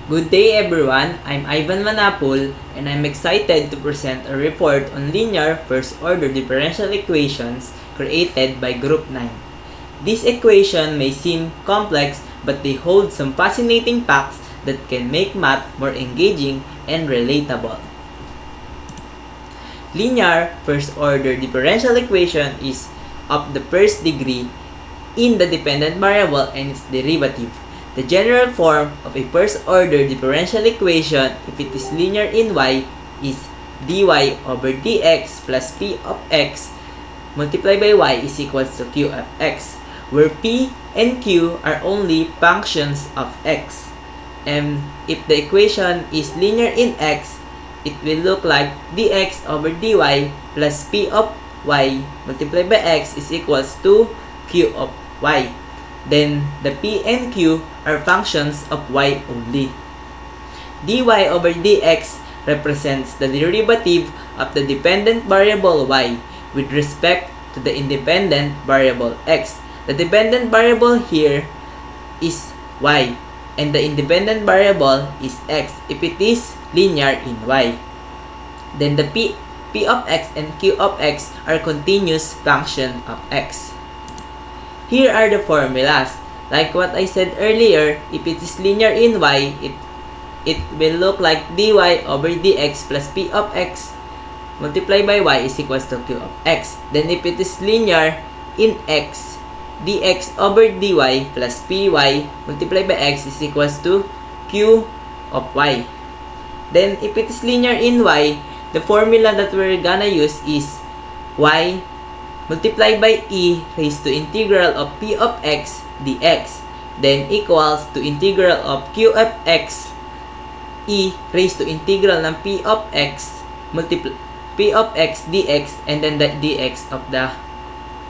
Good day everyone, I'm Ivan Manapul and I'm excited to present a report on linear first-order differential equations created by Group 9. This equation may seem complex but they hold some fascinating facts that can make math more engaging and relatable. Linear first-order differential equation is of the first degree in the dependent variable and its derivative. The general form of a first-order differential equation, if it is linear in y, is dy over dx plus p of x multiplied by y is equals to q of x, where p and q are only functions of x. And if the equation is linear in x, it will look like dx over dy plus p of y multiplied by x is equals to q of y. Then the p and q are functions of y only. dy over dx represents the derivative of the dependent variable y with respect to the independent variable x. The dependent variable here is y and the independent variable is x if it is linear in y. Then the p of x and q of x are continuous function of x. Here are the formulas. Like what I said earlier, if it is linear in y, it will look like dy over dx plus p of x multiplied by y is equals to q of x. Then if it is linear in x, dx over dy plus py multiplied by x is equals to q of y. Then if it is linear in y, the formula that we're gonna use is y multiplied by e raised to integral of p of x dx, then equals to integral of q of x e raised to integral ng p of x p of x dx, and then the dx of the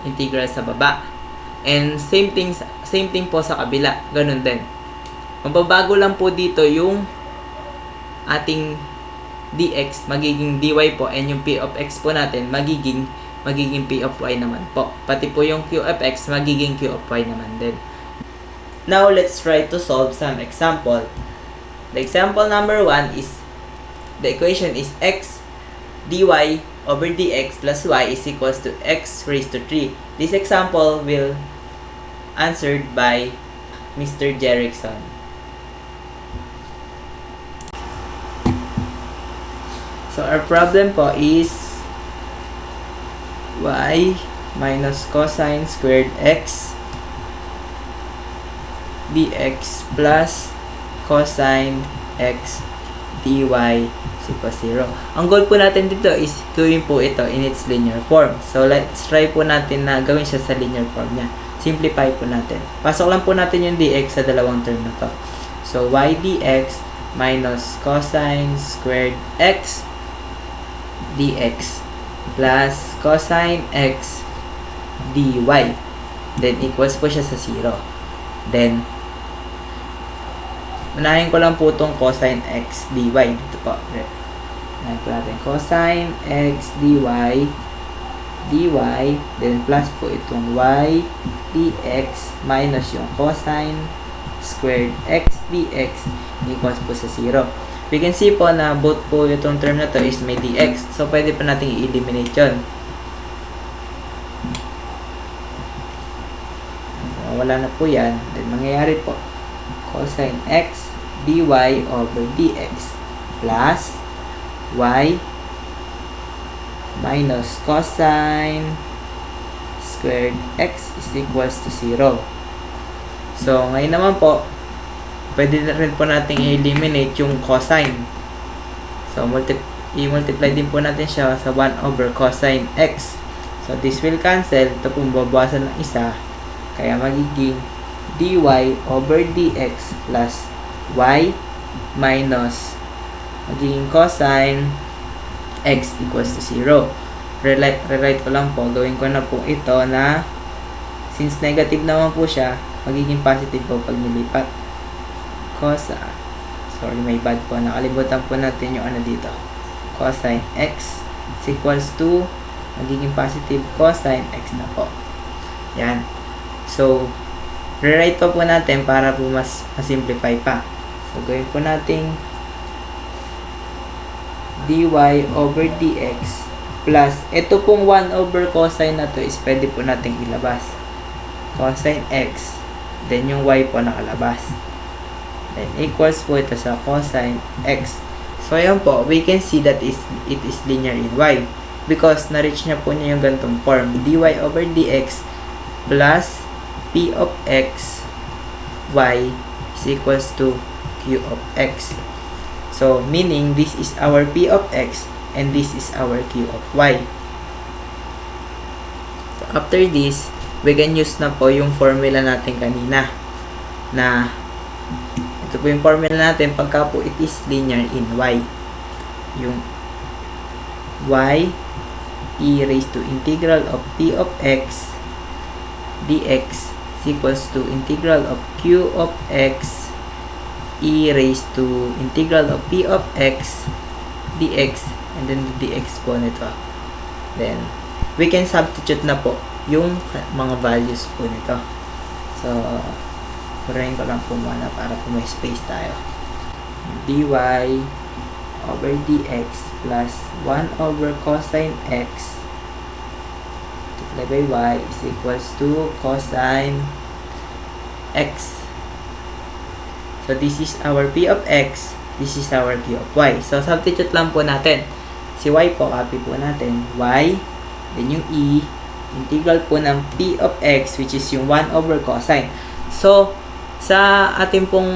integral sa baba. And same thing po sa kabila, ganun din. Mababago lang po dito yung ating dx magiging dy po, and yung p of x po natin magiging p of y naman po. Pati po yung q of x magiging q of y naman din. Now, let's try to solve some example. The example number 1 is, the equation is x dy over dx plus y is equals to x raised to 3. This example will answered by Mr. Jerickson. So, our problem po is y minus cosine squared x dx plus cosine x dy is equal 0. Ang goal po natin dito is gawin po ito in its linear form. So, let's try po natin na gawin siya sa linear form niya. Simplify po natin. Pasok lang po natin yung dx sa dalawang term na to. So, y dx minus cosine squared x dx plus cosine x dy, then equals po siya sa 0. Then unahin ko lang po itong cosine x dy dito po. Unahin po natin cosine x dy, then plus po itong y dx minus yung cosine squared x dx equals po sa 0. We can see po na both po itong term na to is may dx. So, pwede pa natin i-eliminate yun. Wala na po yan. Then, mangyayari po cosine x dy over dx plus y minus cosine squared x is equals to 0. So, ngayon naman po, pwede na rin po natin i-eliminate yung cosine. So, i-multiply din po natin siya sa 1 over cosine x. So, this will cancel. Ito po babawasan ng isa. Kaya magiging dy over dx plus y minus magiging cosine x equals to 0. Rewrite ko lang po. Gawin ko na po ito na since negative naman po siya, magiging positive po pag nilipat. Sorry, may bad po. Nakalimutan po natin yung ano dito. Cosine x is equals to magiging positive cosine x na po. Yan. So, rewrite pa po natin para po mas simplify pa. So, So, gawin po natin dy over dx plus, ito pong 1 over cosine na to is pwede po natin ilabas. Cosine x, then yung y po nakalabas. Then equals po ito sa cosine x. So, ayan po, we can see that it is linear in y. Because na-reach niya po niya yung ganitong form. Dy over dx plus p of x y is equals to q of x. So, meaning, this is our p of x and this is our q of y. So, after this, we can use na po yung formula natin kanina. Na, ito po yung formula natin pagka po it is linear in y. Yung y e raised to integral of p of x dx is equals to integral of q of x e raised to integral of p of x dx, and then the dx po nito. Then, we can substitute na po yung mga values po nito. So, purahin ko lang po muna para po may space tayo. Dy over dx plus 1 over cosine x multiplied by y is equals to cosine x. So, this is our p of x, this is our q of y. So, substitute lang po natin. Si y po, copy po natin. Y, then yung e, integral po ng p of x, which is yung 1 over cosine. So, sa ating pong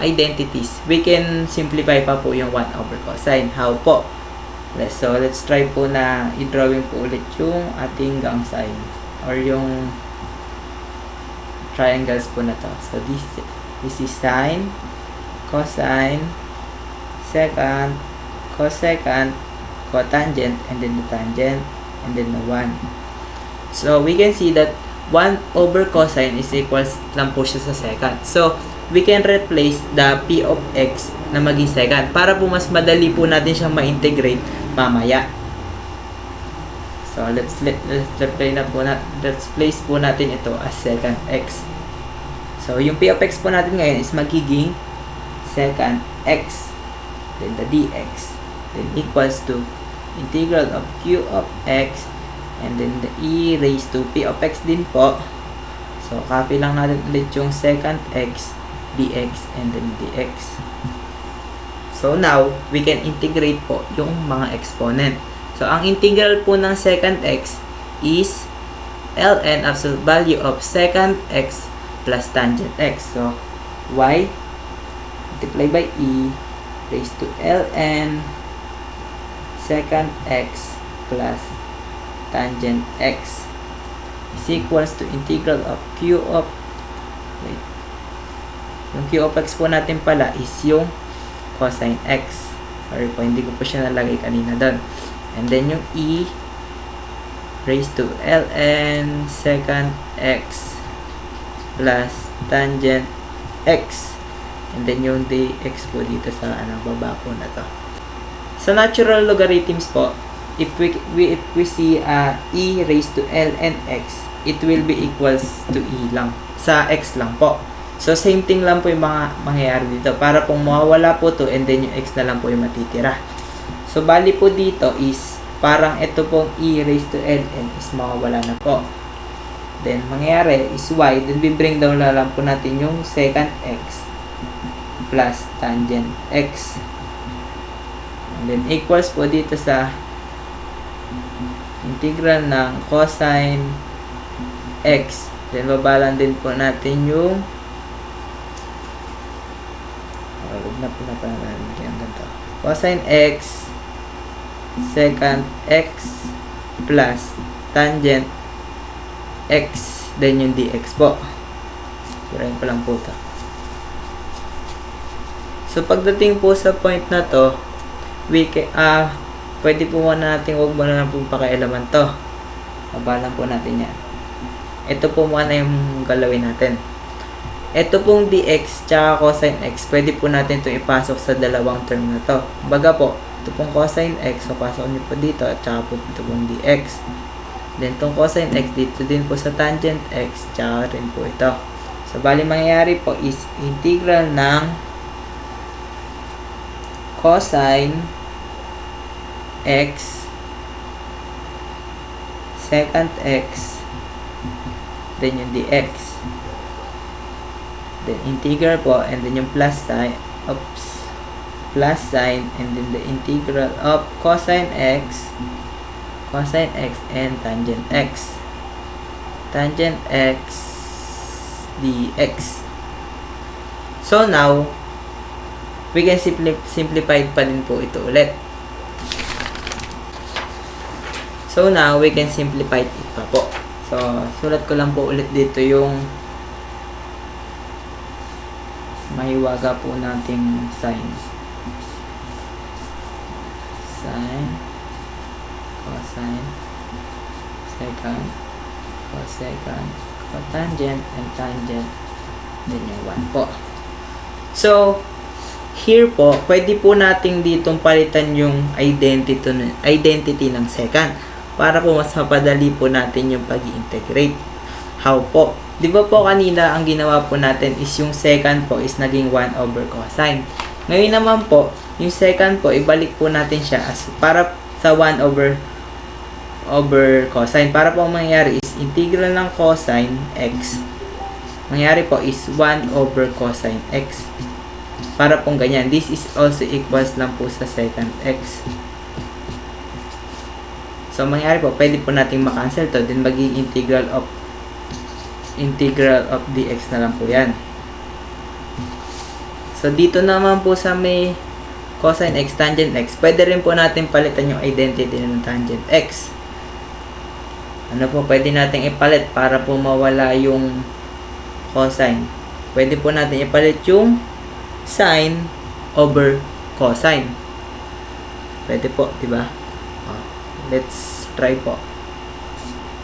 identities, we can simplify pa po yung 1 over cosine. How po? So, let's try po na i-drawing po ulit yung ating gang sign or yung triangles po na to. So, this is sine, cosine, secant, cosecant, cotangent, and then the tangent, and then the 1. So, we can see that 1 over cosine is equals lang po siya sa secant. So, we can replace the p of x na maging secant para po mas madali po natin siyang ma-integrate mamaya. So, let's place po natin ito as secant x. So, yung p of x po natin ngayon is magiging secant x, then the dx, then equals to integral of q of x, and then the e raised to p of x din po. So, copy lang natin ulit yung secant x, dx, and then dx. So, now, we can integrate po yung mga exponent. So, ang integral po ng secant x is ln absolute value of secant x plus tangent x. So, y multiplied by e raised to ln secant x plus tangent x is equals to integral of q of yung q of x po natin pala is yung cosine x. Sorry po, hindi ko po siya nalagay kanina doon. And then yung e raised to ln secant x plus tangent x, and then yung dx po dito sa baba po na to. Sa natural logarithms po, if we see e raised to ln x, it will be equals to e lang sa x lang po. So, same thing lang po yung mga mangyayari dito. Para pong mawawala po to, and then yung x na lang po yung matitira. So, bali po dito is, parang ito pong e raised to ln is mawawala na po. Then, mangyayari is y. Then, bring down na lang po natin yung secant x plus tangent x. And then, equals po dito sa integral ng cosine x. Then, babalan din po natin yung cosine x secant x plus tangent x, then yung dx po. Surahin ko lang po ito. So, pagdating po sa point na to, pwede po muna natin, huwag muna na po pakialaman to. Babalan po natin yan. Ito po muna yung galawin natin. Ito pong dx tsaka cosine x, pwede po natin itong ipasok sa dalawang term na to. Baga po, ito pong cosine x, so pasok nyo po dito, at tsaka po ito pong dx. Then, itong cosine x, dito din po sa tangent x, tsaka rin po ito. So, bali mangyayari po is integral ng cosine x secant x then yung dx, then integral po, and then yung plus sign, and then the integral of cosine x and tangent x dx. So now we can simplify pa din po ito ulit. So now we can simplify it pa po. So sulat ko lang po ulit dito yung mahiwaga po nating sign. Cosine, secant, cosecant, cotangent, and tangent, then yung 1 po. So, here po, pwede po nating ditong palitan yung identity ng secant para po mas mapadali po natin yung pag-integrate. How po? Di ba po kanina ang ginawa po natin is yung secant po is naging 1 over cosine. Ngayon naman po, yung secant po, ibalik po natin siya as para sa 1 over cosine. Para po ang mangyayari is integral ng cosine x. Mangyayari po is 1 over cosine x. Para pong ganyan. This is also equals lang po sa secant x. So, mangyayari po, pwede po nating makancel to. Then, magiging integral of dx na lang po yan. So, dito naman po sa may cosine x, tangent x, pwede rin po natin palitan yung identity ng tangent x. Ano po, pwede natin ipalit para po mawala yung cosine. Pwede po natin ipalit yung sine over cosine. Pwede po, di ba? Let's try po.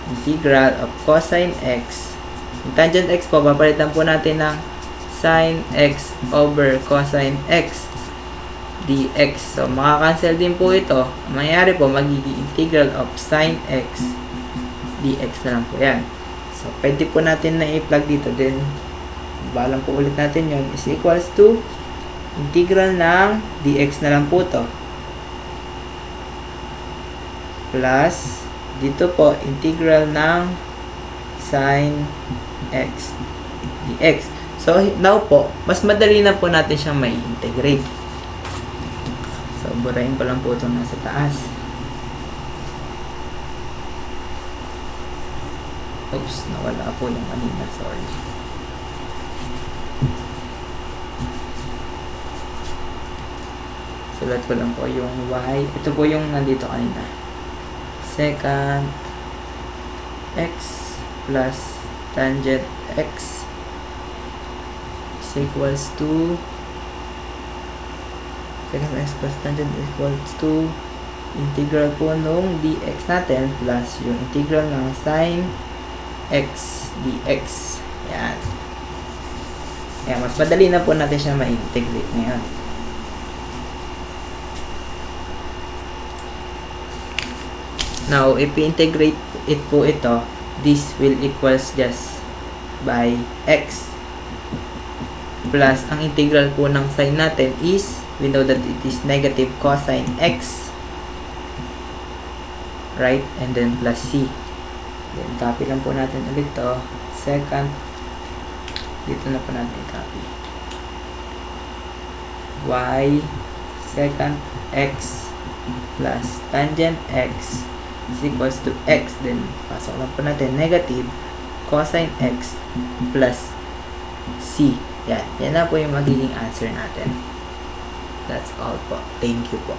Integral of cosine x. Yung tangent x po, papalitan po natin ng sine x over cosine x dx. So, makakancel din po ito. Mangyayari po, magiging integral of sine x dx na lang po yan. So, pwede po natin na i-plug dito. Then, balang po ulit natin yun is equals to integral ng dx na lang po to. Plus, dito po, integral ng sine x dx. So, now po, mas madali na po natin siyang may integrate. So, burahin ko lang po itong nasa taas. Oops, nawala po yung kanina. Sorry. Sulat ko lang po yung y. Ito po yung nandito kanina. Secant x plus tangent x is equals to secant x plus tangent equals to integral po nung dx natin plus yung integral ng sine x dx. Yan. Yan. Mas madali na po natin siya ma-integrate ngayon. Now, if we integrate it po ito, this will equals just by x plus ang integral po ng sine natin is, we know that it is negative cosine x, right? And then plus c. Then copy lang po natin ulit to. Secant, dito na po natin copy. Y secant x plus tangent x is equals to x. Then pasok lang po natin negative cosine x plus c. Yan. Yan na po yung magiging answer natin. That's all po. Thank you po.